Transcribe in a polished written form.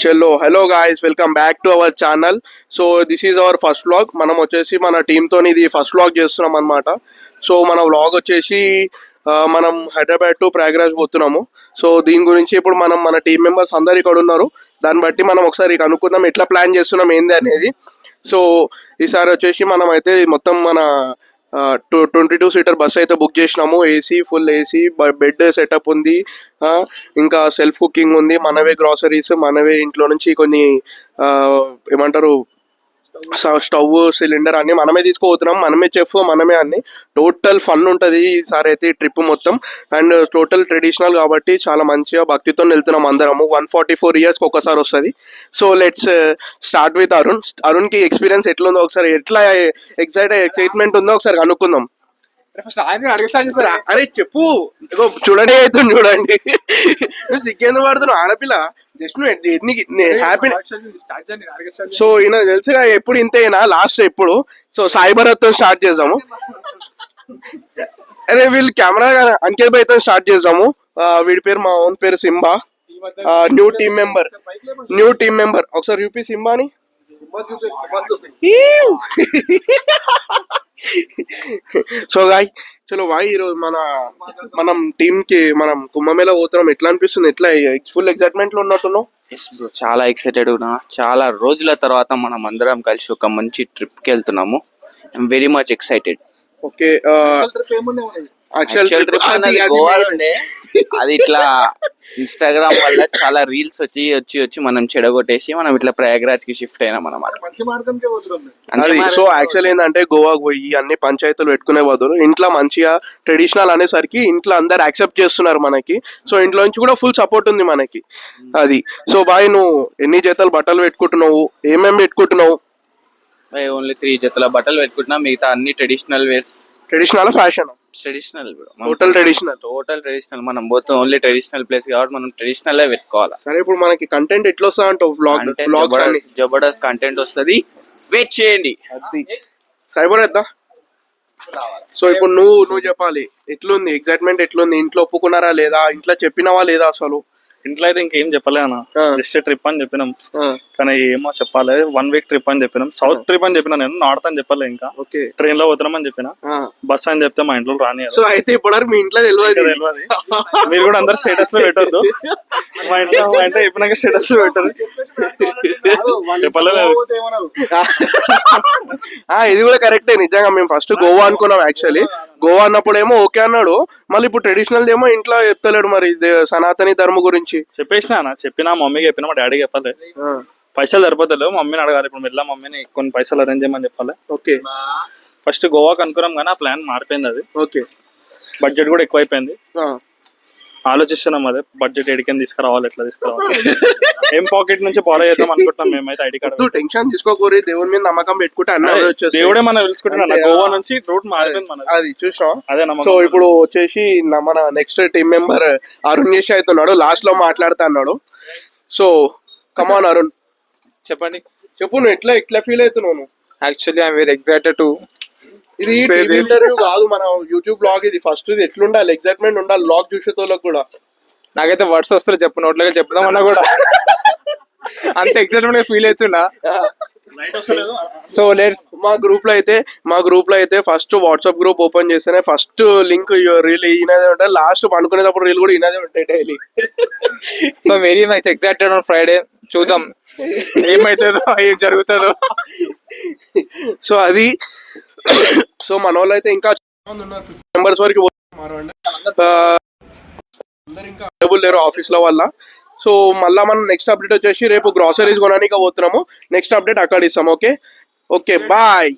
చలో hello guys, welcome back to our channel. So this is our first vlog. మనం వచ్చేసి మన టీంతో ఇది ఫస్ట్ వ్లాగ్ చేస్తున్నాం అనమాట. సో మన వ్లాగ్ వచ్చేసి మనం హైదరాబాద్ టు ప్రయాగ్రాజ్ పోతున్నాము. సో దీని గురించి ఇప్పుడు మన టీం మెంబర్స్ అందరు ఇక్కడ ఉన్నారు. దాన్ని బట్టి మనం ఒకసారి కనుక్కుందాం ఎట్లా ప్లాన్ చేస్తున్నాం ఏంది అనేది. సో ఈసారి వచ్చేసి మనం అయితే మొత్తం మన 22 సీటర్ బస్ అయితే బుక్ చేసినాము. AC, full AC, bed setup ఉంది, ఇంకా సెల్ఫ్ కుకింగ్ ఉంది, మనవే గ్రాసరీస్, మనవే ఇంట్లో నుంచి కొన్ని ఏమంటారు స్టవ్, సిలిండర్ అన్ని మనమే తీసుకుపోతున్నాం. మనమే చెఫ్, మనమే అన్ని. టోటల్ ఫన్ ఉంటుంది ఈసారి అయితే ట్రిప్ మొత్తం. అండ్ టోటల్ ట్రెడిషనల్ కాబట్టి చాలా మంచిగా భక్తితో వెళ్తున్నాం అందరము. 144 ఇయర్స్కి ఒకసారి వస్తుంది. So let's start with Arun. అరుణ్కి ఎక్స్పీరియన్స్ ఎట్లుందో ఒకసారి, ఎట్లా ఎక్సైట్మెంట్ ఉందో ఒకసారి కనుక్కుందాం. అరే చెప్పు, చూడండి అవుతుంది చూడండి. నువ్వు సిగ్గేందు పడుతున్నావు ఆడపిల్ల, జస్ట్ నువ్వు ఎన్ని హ్యాపీ. సో ఈయన తెలుసుగా ఎప్పుడు ఇంతేనా, లాస్ట్ ఎప్పుడు. సో సాయి భరత్తో స్టార్ట్ చేద్దాము. అరే వీళ్ళు కెమెరా అంకిత్ భాయ్తో స్టార్ట్ చేద్దాము. వీడి పేరు, మా ఓన్ పేరు సింబా. న్యూ టీమ్ మెంబర్ ఒకసారి యూపీ సింబాని. సో గాయ్, చలో భాయ్, ఈరోజు మనం టీమ్ కి మనం కుంభమేళ పోతున్నాం. ఎట్లా అనిపిస్తుంది? ఎట్లా ఫుల్ ఎక్సైట్మెంట్ లో ఉన్నట్టున్నావు? ఎస్ బ్రో, చాలా ఎక్సైటెడ్ ఉన్నా. చాలా రోజుల తర్వాత మనం అందరం కలిసి ఒక మంచి ట్రిప్ కి వెళ్తున్నాము. I'm very much excited. Okay, actual trip అనేది గోవా ఉండే. అది ఇట్లా ఇన్స్టాగ్రామ్ వల్ల చాలా రీల్స్ వచ్చి మనం చెడగొట్టేసి మనం ఇట్లా ప్రయాగ్రాజ్ కి షిఫ్ట్ అయినాం అన్నమాట. సో యాక్చువల్ ఏంటంటే గోవాకు పోయి అన్ని పంచాయతీలు పెట్టుకునే బదులు ఇంట్లో మంచిగా ట్రెడిషనల్ అనేసరికి ఇంట్లో అందరు యాక్సెప్ట్ చేస్తున్నారు మనకి. సో ఇంట్లో నుంచి కూడా ఫుల్ సపోర్ట్ ఉంది మనకి. అది సో బాయ్, నువ్వు ఎన్ని జతలు బట్టలు పెట్టుకుంటున్నావు, ఏమేమి పెట్టుకుంటున్నావు? ఓన్లీ 3 జతల బట్టలు పెట్టుకుంటున్నా. మిగతా అన్ని traditional wears. Traditional fashion? Traditional, total traditional. మనం పోతే ఓన్లీ ట్రెడిషనల్ ప్లేస్ కాబట్టి మనం ట్రెడిషనల్ పెట్టుకోవాలి. సరే, ఇప్పుడు మనకి కంటెంట్ ఎట్లా వస్తా అంటావు? జబర్దస్త్ కంటెంట్ వస్తుంది, వెయిట్ చేయండి. అది సరిపడేద్దా. సో ఇప్పుడు నువ్వు చెప్పాలి, ఎట్లుంది ఎక్సైట్మెంట్, ఎట్లుంది? ఇంట్లో ఒప్పుకున్నారా లేదా? ఇంట్లో చెప్పినావా లేదా? అసలు ఇంట్లో అయితే ఇంకేం చెప్పలే అన్న, జస్ట్ ట్రిప్ అని చెప్పినాం. కానీ ఏమో చెప్పాలి, 1 వీక్ ట్రిప్ అని చెప్పినాం. సౌత్ ట్రిప్ అని చెప్పినా, నేను నార్త్ అని చెప్పలే. ఇంకా ట్రైన్ లో పోతున్నాం అని చెప్పిన, బస్ అని చెప్తే మా ఇంట్లో రాని. సో అయితే ఇప్పుడు మీ ఇంట్లో తెలియదు. మీరు కూడా అందరు స్టేటస్ లో పెట్టద్దు. మా ఇంట్లో చెప్పినాక స్టేటస్ లో పెట్టదు. చెప్పలేదు. ఇది కూడా కరెక్టే నిజంగా. మేము ఫస్ట్ గోవా అనుకున్నాం. యాక్చువల్లీ గోవా అన్నప్పుడేమో ఓకే అన్నాడు, మళ్ళీ ఇప్పుడు ట్రెడిషనల్ ఏమో ఇంట్లో చెప్తలేడు. మరి సనాతని ధర్మం గురించి చెప్పినా మమ్మీకి చెప్పినా, మా డాడీకి చెప్పాలి. పైసలు సరిపోతలేవు, మమ్మీని అడగాలి. ఇప్పుడు మెల్ల మమ్మీని కొన్ని పైసలు అరేంజ్ చేయమని చెప్పాలి. ఓకే, ఫస్ట్ గోవాకి అనుకున్నాం కానీ ఆ ప్లాన్ మారిపోయింది. అది ఓకే, బడ్జెట్ కూడా ఎక్కువైపోయింది. ఆలోచిస్తున్నాం అదే బడ్జెట్ ఎడికని తీసుకురావాలి, ఎట్లా తీసుకురావాలి, ఏం పాకెట్ నుంచి ఫాలో చేద్దాం అనుకుంటున్నాం. మేమైతే ఐడి కార్డ్ టెన్షన్ తీసుకోకూరి, దేవుడి మీద నమ్మకం పెట్టుకుంటే అన్న దేవుడే మనం తెలుసుకుంటున్నా. గోవా నుంచి రూట్ మారిపోయింది మనది, అది చూసాం. అదే. సో ఇప్పుడు వచ్చేసి మన నెక్స్ట్ టీమ్ మెంబర్ అరుణ్ చేసి అవుతున్నాడు, లాస్ట్ లో మాట్లాడుతా అన్నాడు. సో కమాన్ అరుణ్, చెప్పండి. చెప్పు, నువ్వు ఎట్లా ఫీల్ అవుతున్నావు? Actually I'm very excited to. ఇది ఇంటర్వ్యూ కాదు, మన యూట్యూబ్ బ్లాగ్. ఇది ఫస్ట్ ఇది ఎట్లుండాలి, ఎక్సైట్మెంట్ ఉండాలి బ్లాగ్ చూసేటోళ్ళకి కూడా. నాకైతే వర్డ్స్ వస్తారు చెప్పు, నోట్లుగా చెప్దామన్నా కూడా అంత ఎక్సైట్మెంట్ ఫీల్ అవుతున్నా. సో లెట్స్ మా గ్రూప్ లో అయితే ఫస్ట్ వాట్సాప్ గ్రూప్ ఓపెన్ చేస్తేనే ఫస్ట్ లింక్ రీల్ ఈయనదే ఉంటాయి, లాస్ట్ పండుకునేటప్పుడు రీల్ కూడా ఈయనదే ఉంటాయి daily. So very much excited on Friday. చూద్దాం ఏమైతుందో, ఏం జరుగుతుందో. సో అది. సో మన వాళ్ళు అయితే ఇంకా 50 మెంబర్స్ వరకు అందరు ఇంకా అవైలబుల్ లేరు ఆఫీస్ లో వల్ల. సో మళ్ళీ మనం నెక్స్ట్ అప్డేట్ వచ్చేసి రేపు గ్రాసరీస్ కొనడానికి పోతున్నాము. నెక్స్ట్ అప్డేట్ అక్కడ ఇస్తాం. Okay, bye.